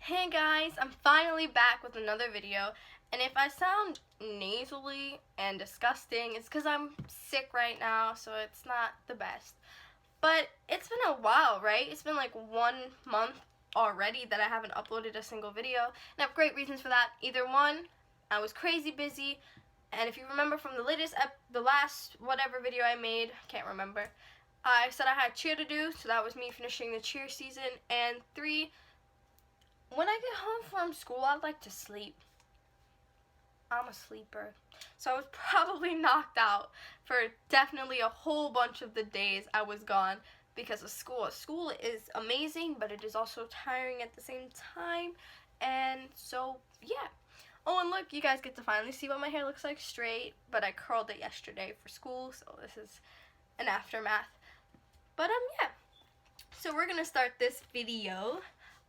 Hey guys, I'm finally back with another video, and if I sound nasally and disgusting, it's because I'm sick right now, so it's not the best. But it's been a while, right? It's been like 1 month already that I haven't uploaded a single video, and I have great reasons for that. Either one, I was crazy busy, and if you remember from the last whatever video I made, can't remember, I said I had cheer to do, so that was me finishing the cheer season, and 3, when I get home from school, I like to sleep. I'm a sleeper. So I was probably knocked out for definitely a whole bunch of the days I was gone because of school. School is amazing, but it is also tiring at the same time. And so, yeah. Oh, and look, you guys get to finally see what my hair looks like straight, but I curled it yesterday for school, so this is an aftermath. But, yeah. So we're gonna start this video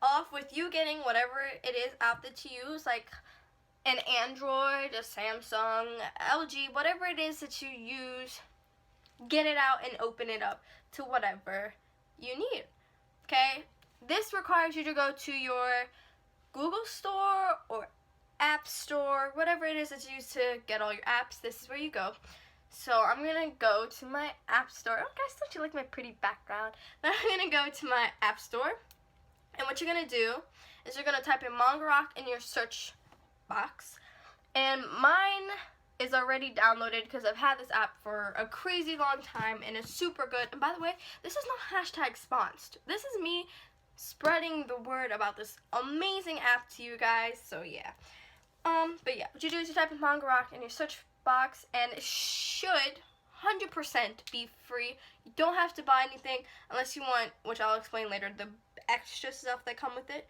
off with you getting whatever it is app that you use, like an Android, a Samsung, LG, whatever it is that you use. Get it out and open it up to whatever you need. Okay? This requires you to go to your Google Store or App Store, whatever it is that you use to get all your apps. This is where you go. So I'm gonna go to my App Store. Oh guys, don't you like my pretty background? Then I'm gonna go to my App Store. And what you're going to do is you're going to type in Manga Rock in your search box. And mine is already downloaded because I've had this app for a crazy long time and it's super good. And by the way, this is not hashtag sponsored. This is me spreading the word about this amazing app to you guys. So yeah. But yeah, what you do is you type in Manga Rock in your search box and it should 100% be free. You don't have to buy anything unless you want, which I'll explain later, the extra stuff that come with it.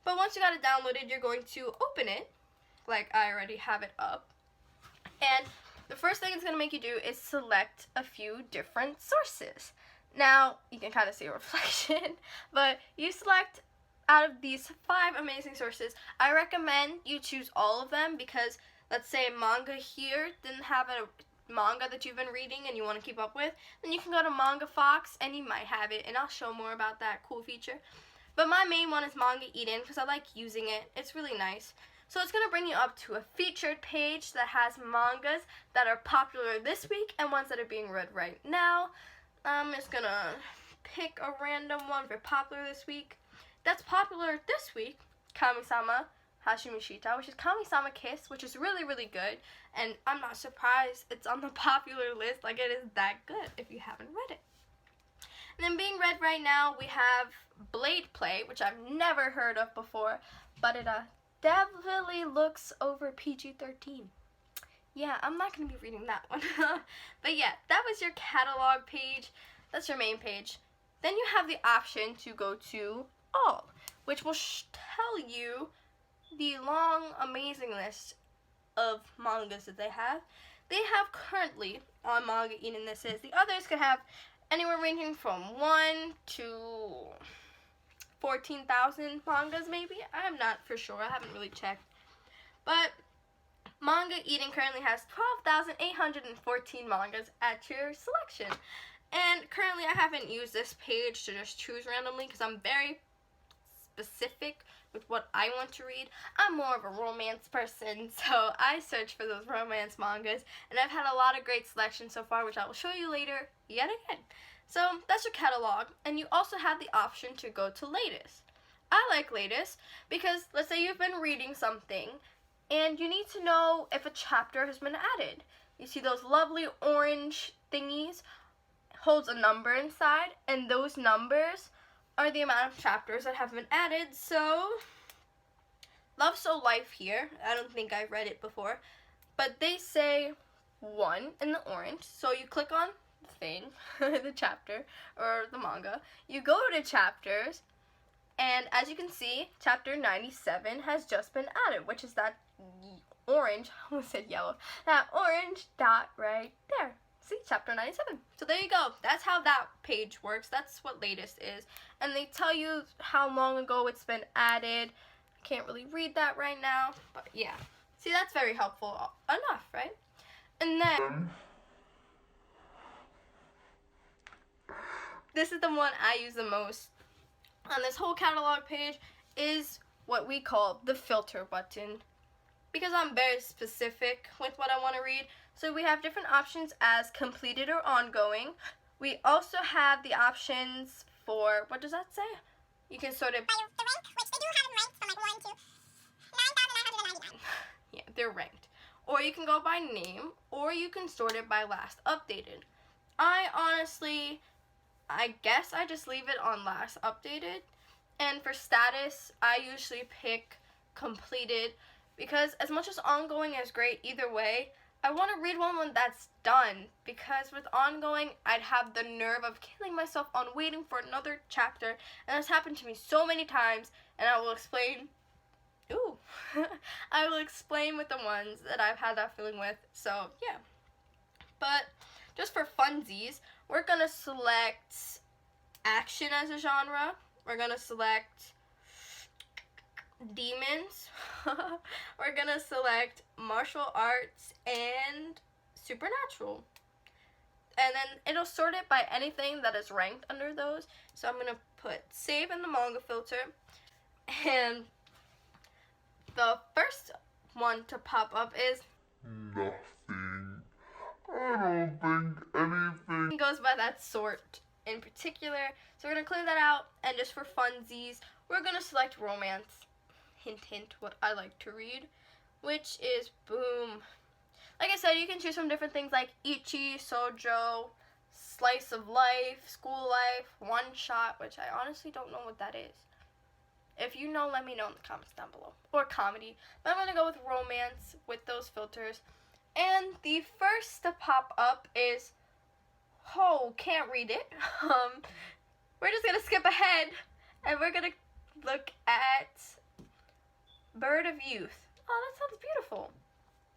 But once you got it downloaded, you're going to open it, like I already have it up. And the first thing it's going to make you do is select a few different sources. Now, you can kind of see a reflection, but you select out of these 5 amazing sources. I recommend you choose all of them because, let's say manga here didn't have a manga that you've been reading and you want to keep up with, then you can go to Manga Fox and you might have it, and I'll show more about that cool feature. But my main one is Manga Eden because I like using it. It's really nice. So it's going to bring you up to a featured page that has mangas that are popular this week and ones that are being read right now. I'm just going to pick a random one for popular this week. That's popular this week, Kamisama Hashimishita, which is Kamisama Kiss, which is really, really good, and I'm not surprised it's on the popular list. Like, it is that good if you haven't read it. And then being read right now, we have Blade Play, which I've never heard of before, but it definitely looks over PG-13. Yeah, I'm not going to be reading that one. But yeah, that was your catalog page. That's your main page. Then you have the option to go to All, which will tell you the long, amazing list of mangas that they have. They have currently on Manga Eden, this is. The others could have anywhere ranging from 1 to 14,000 mangas maybe. I'm not for sure. I haven't really checked. But Manga Eden currently has 12,814 mangas at your selection. And currently I haven't used this page to just choose randomly because I'm very specific with what I want to read. I'm more of a romance person, so I search for those romance mangas, and I've had a lot of great selections so far, which I will show you later yet again. So that's your catalog, and you also have the option to go to latest. I like latest because let's say you've been reading something and you need to know if a chapter has been added. You see those lovely orange thingies holds a number inside, and those numbers are the amount of chapters that have been added. So Love So Life here, I don't think I've read it before, but they say 1 in the orange. So you click on the thing, the chapter, or the manga. You go to chapters, and as you can see, chapter 97 has just been added, which is that orange, I almost said yellow, that orange dot right there. See, chapter 97. So there you go. That's how that page works. That's what latest is. And they tell you how long ago it's been added. I can't really read that right now, but yeah. See, that's very helpful enough, right? And then this is the one I use the most on this whole catalog page is what we call the filter button, because I'm very specific with what I want to read. So we have different options as completed or ongoing. We also have the options for, what does that say? You can sort it by the rank, which they do have them ranked from like 1 to 9,999. Yeah, they're ranked. Or you can go by name, or you can sort it by last updated. I guess I just leave it on last updated. And for status, I usually pick completed, because as much as ongoing is great either way, I want to read one when that's done, because with ongoing, I'd have the nerve of killing myself on waiting for another chapter, and that's happened to me so many times, and I will explain, I will explain with the ones that I've had that feeling with, so yeah. But just for funsies, we're going to select action as a genre, we're going to select demons, we're gonna select martial arts and supernatural, and then it'll sort it by anything that is ranked under those. So I'm gonna put save in the manga filter, and the first one to pop up is nothing. I don't think anything goes by that sort in particular, so we're gonna clear that out. And just for funsies, we're gonna select romance. Hint, hint, what I like to read, which is boom. Like I said, you can choose from different things like ichi, shoujo, slice of life, school life, one shot, which I honestly don't know what that is. If you know, let me know in the comments down below. Or comedy. But I'm going to go with romance with those filters. And the first to pop up is, can't read it. We're just going to skip ahead, and we're going to look at Bird of Youth. Oh, that sounds beautiful.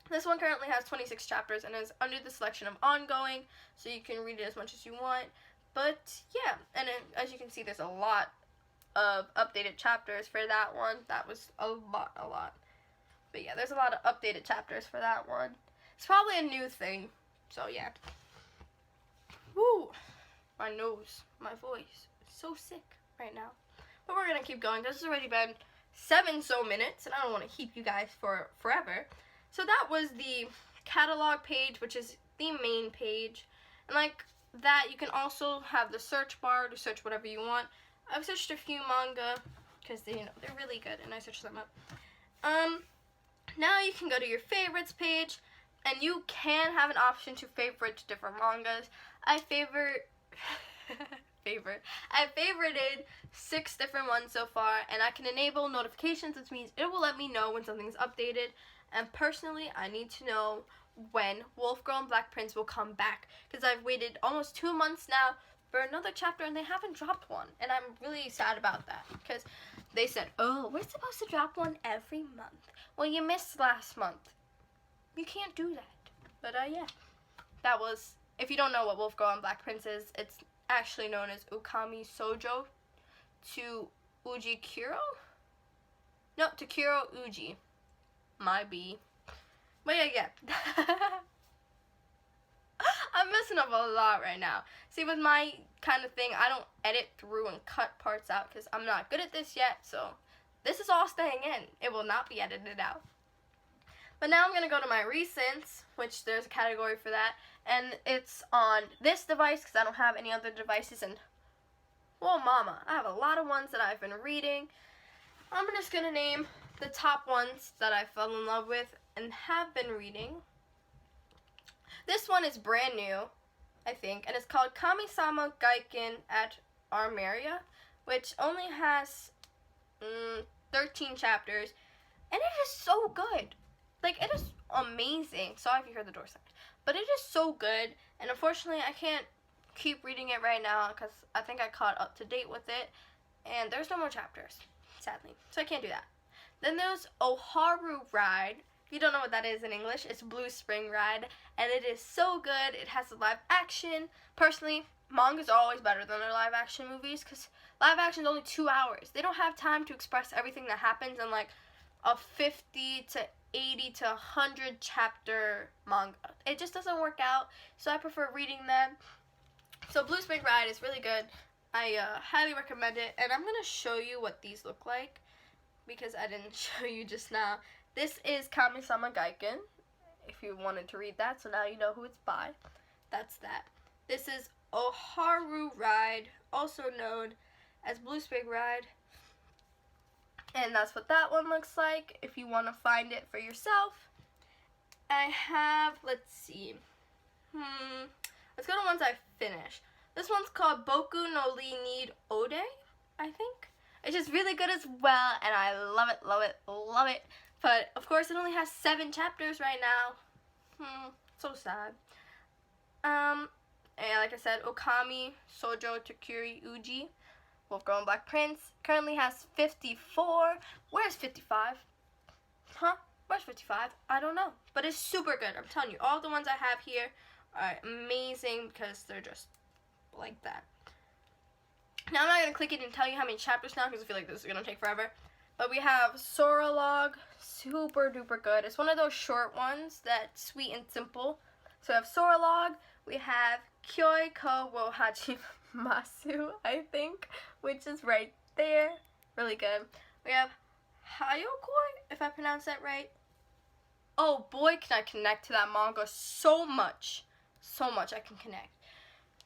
This one currently has 26 chapters and is under the selection of ongoing, so you can read it as much as you want. But yeah, and as you can see, there's a lot of updated chapters for that one. That was a lot. But yeah, there's a lot of updated chapters for that one. It's probably a new thing, so yeah. Woo! My nose, my voice, so sick right now. But we're gonna keep going. This has already been 7 minutes, and I don't want to keep you guys for forever. So that was the catalog page, which is the main page. And like that, you can also have the search bar to search whatever you want. I've searched a few manga because they're really good, and I searched them up. Now you can go to your favorites page, and you can have an option to favorite different mangas. I favorited 6 different ones so far, and I can enable notifications, which means it will let me know when something's updated. And personally, I need to know when Wolf Girl and Black Prince will come back, because I've waited almost 2 months now for another chapter, and they haven't dropped one, and I'm really sad about that, because they said, we're supposed to drop one every month. Well, you missed last month. You can't do that. But yeah, that was, if you don't know what Wolf Girl and Black Prince is, it's actually known as Ukami Sojo to Uji Kuro? No, to Kuro Uji. My B. But yeah. I'm messing up a lot right now. See, with my kind of thing, I don't edit through and cut parts out because I'm not good at this yet, so this is all staying in. It will not be edited out. But now I'm going to go to my recents, which there's a category for that, and it's on this device because I don't have any other devices, and whoa mama, I have a lot of ones that I've been reading. I'm just going to name the top ones that I fell in love with and have been reading. This one is brand new, I think, and it's called Kamisama Kiss at Armeria, which only has 13 chapters, and it is so good. Like, it is amazing. Sorry if you heard the door sound. But it is so good, and unfortunately I can't keep reading it right now because I think I caught up to date with it, and there's no more chapters, sadly, so I can't do that. Then there's Oharu Ride. If you don't know what that is in English, it's Blue Spring Ride, and it is so good. It has a live action. Personally, mangas are always better than their live action movies because live action is only 2 hours. They don't have time to express everything that happens in like a 50 to 80 to 100 chapter manga. It just doesn't work out, so I prefer reading them. So Blue Spring Ride is really good. I highly recommend it, and I'm going to show you what these look like. because I didn't show you just now. This is Kamisama Kiss, if you wanted to read that, so now you know who it's by. That's that. This is Oharu Ride, also known as Blue Spring Ride. And that's what that one looks like if you want to find it for yourself. I have, let's see. Let's go to ones I finished. This one's called Boku no Ri Need Ode, I think. It's just really good as well, and I love it, love it, love it. But, of course, it only has 7 chapters right now. So sad. And like I said, Okami Sojo Takuri Uji, Wolf Girl and Black Prince, currently has 54. Where's 55? Huh? Where's 55? I don't know. But it's super good. I'm telling you, all the ones I have here are amazing because they're just like that. Now I'm not going to click it and tell you how many chapters now because I feel like this is going to take forever. But we have Soralog, super duper good. It's one of those short ones that's sweet and simple. So we have Soralog, we have Kyoi Ko wo Hajimasu, I think, which is right there. Really good. We have Hayokoi, if I pronounce that right. Oh boy, can I connect to that manga so much. So much I can connect.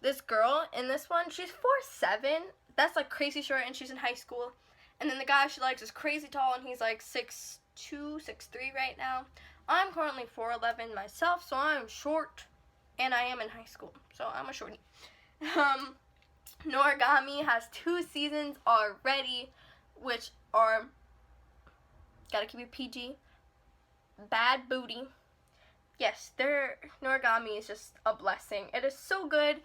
This girl in this one, she's 4'7". That's like crazy short and she's in high school. And then the guy she likes is crazy tall and he's like 6'2", 6'3" right now. I'm currently 4'11" myself, so I'm short. And I am in high school, so I'm a shorty. Noragami has 2 seasons already, which are, gotta keep it PG, bad booty. Yes, Noragami is just a blessing. It is so good.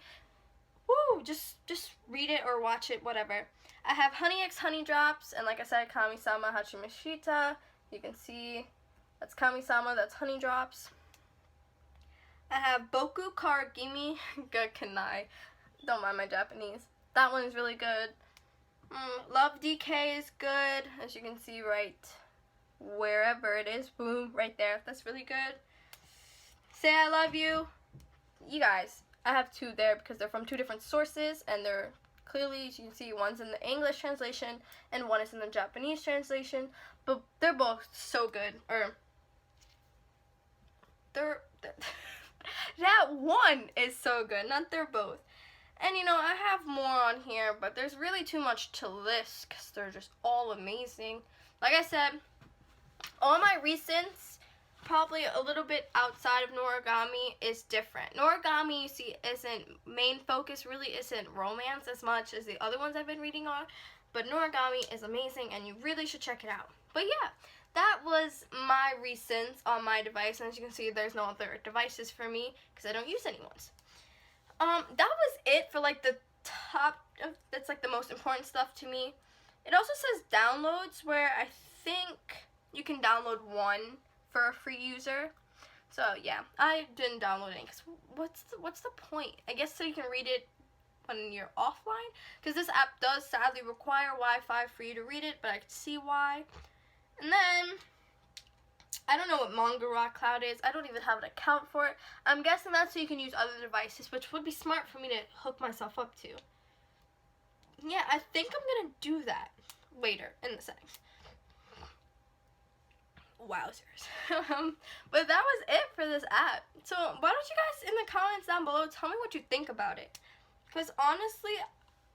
Woo! Just read it or watch it, whatever. I have Honey X Honey Drops, and like I said, Kamisama Hachimashita. You can see that's Kamisama, that's Honey Drops. I have Boku Kar Gimi ga Kanai. Don't mind my Japanese. That one is really good. Love DK is good, as you can see right wherever it is. Boom, right there. That's really good. Say I Love You. You guys, I have 2 there because they're from 2 different sources, and they're clearly, as you can see, one's in the English translation and one is in the Japanese translation, but they're both so good. That one is so good, not they're both. And you know, I have more on here, but there's really too much to list because they're just all amazing. Like I said, all my recents, probably a little bit outside of Noragami, is different. Noragami, you see, main focus really isn't romance as much as the other ones I've been reading on, but Noragami is amazing and you really should check it out. But yeah, that was my recents on my device, and as you can see, there's no other devices for me because I don't use any ones. That was it for like the top of, that's like the most important stuff to me. It also says downloads, where I think you can download 1 for a free user. So yeah, I didn't download any because what's the point? I guess so you can read it when you're offline, because this app does sadly require Wi-Fi for you to read it, but I can see why. And then I don't know what Manga Rock Cloud is. I don't even have an account for it. I'm guessing that's so you can use other devices, which would be smart for me to hook myself up to. Yeah, I think I'm gonna do that later in the settings. Wowzers. But that was it for this app. So why don't you guys in the comments down below tell me what you think about it? Because honestly,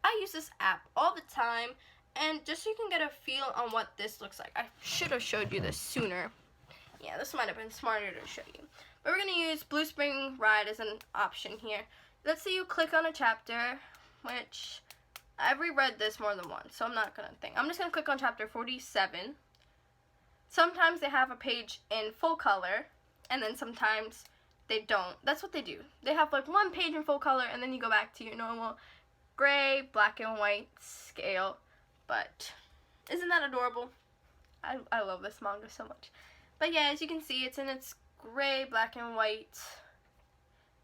I use this app all the time, and just so you can get a feel on what this looks like. I should have showed you this sooner. Yeah, this might have been smarter to show you. But we're going to use Blue Spring Ride as an option here. Let's say you click on a chapter, which I've reread this more than once, so I'm not going to think. I'm just going to click on chapter 47. Sometimes they have a page in full color, and then sometimes they don't. That's what they do. They have like 1 page in full color, and then you go back to your normal gray, black and white scale. But isn't that adorable? I love this manga so much. But yeah, as you can see, it's in its gray, black and white.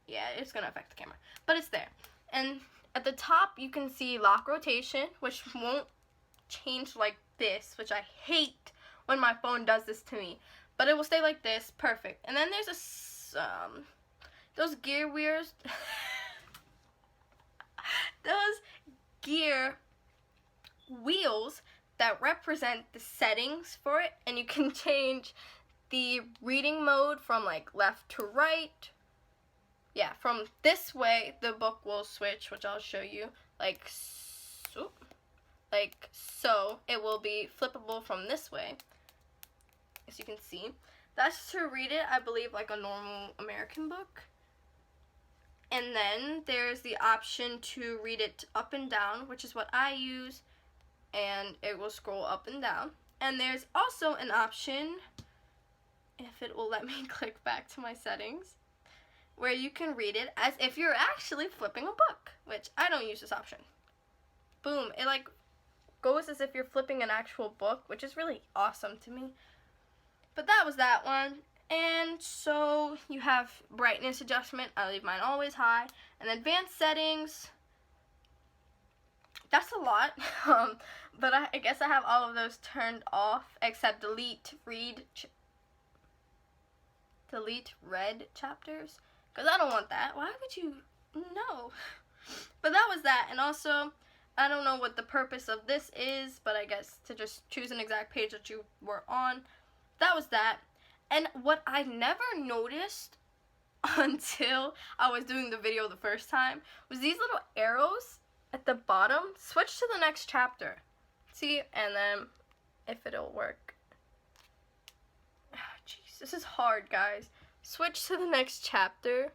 Yeah, it's going to affect the camera. But it's there. And at the top, you can see lock rotation, which won't change like this, which I hate when my phone does this to me. But it will stay like this. Perfect. And then there's those gear wheels. Those gear wheels that represent the settings for it, and you can change the reading mode from like left to right. Yeah, from this way the book will switch, which I'll show you, like so. It will be flippable from this way, as you can see. That's to read it, I believe, like a normal American book. And then there's the option to read it up and down, which is what I use, and it will scroll up and down. And there's also an option, if it will let me click back to my settings, where you can read it as if you're actually flipping a book, which I don't use this option. Boom, it like goes as if you're flipping an actual book, which is really awesome to me. But that was that one. And so you have brightness adjustment. I leave mine always high. And advanced settings. That's a lot. But I guess I have all of those turned off except delete read chapters. Because I don't want that. Why would you? No. But that was that. And also, I don't know what the purpose of this is, but I guess to just choose an exact page that you were on. That was that. And what I never noticed until I was doing the video the first time was these little arrows at the bottom. Switch to the next chapter. See? And then, if it'll work. Oh, jeez, this is hard, guys. Switch to the next chapter.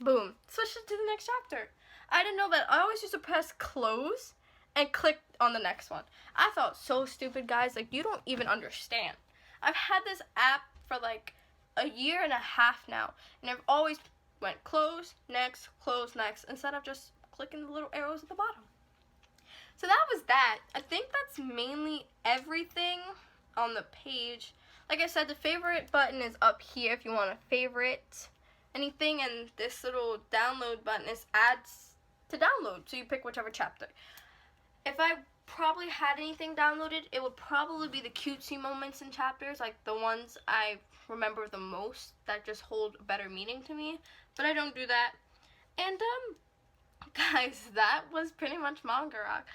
Boom. Switch it to the next chapter. I didn't know that. I always used to press close and click on the next one. I felt so stupid, guys. Like, you don't even understand. I've had this app for like a year and a half now, and I've always went close, next, instead of just clicking the little arrows at the bottom. So that was that. I think that's mainly everything on the page. Like I said, the favorite button is up here if you want to favorite anything, and this little download button is adds to download, so you pick whichever chapter. If I probably had anything downloaded, it would probably be the cutesy moments in chapters, like the ones I remember the most that just hold a better meaning to me, but I don't do that. And guys, that was pretty much Manga Rock.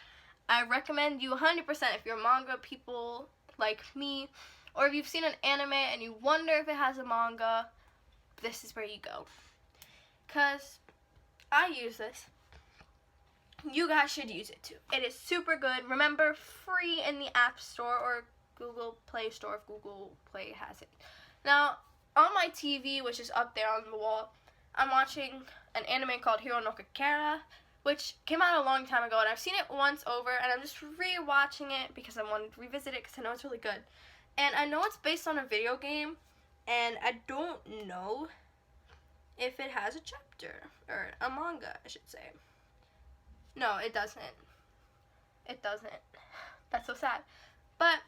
I recommend you 100% if you're manga people like me, or if you've seen an anime and you wonder if it has a manga, this is where you go, because I use this. You guys should use it too. It is super good. Remember, free in the App Store or Google Play Store if Google Play has it. Now, on my TV, which is up there on the wall, I'm watching an anime called Hiro no Kakera, which came out a long time ago, and I've seen it once over, and I'm just re-watching it because I wanted to revisit it because I know it's really good. And I know it's based on a video game, and I don't know if it has a chapter, or a manga, I should say. No, it doesn't. It doesn't. That's so sad. But,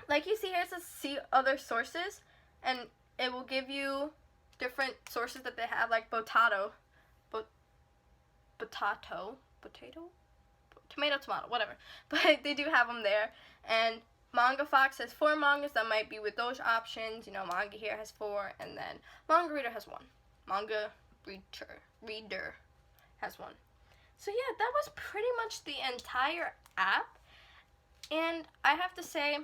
like you see here, it says see other sources, and it will give you different sources that they have, like potato, tomato, whatever. But they do have them there. And Manga Fox has 4 mangas that might be with those options. You know, Manga here has 4, and then Manga Reader has 1. Manga Reader has 1. So yeah, that was pretty much the entire app. And I have to say,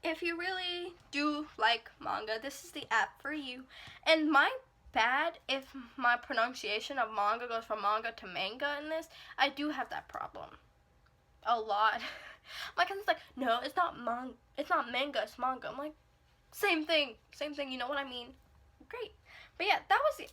if you really do like manga, this is the app for you. And my bad if my pronunciation of manga goes from manga to manga in this. I do have that problem. A lot. My cousin's like, no, it's not manga, it's manga. I'm like, same thing, you know what I mean? Great. But yeah, that was the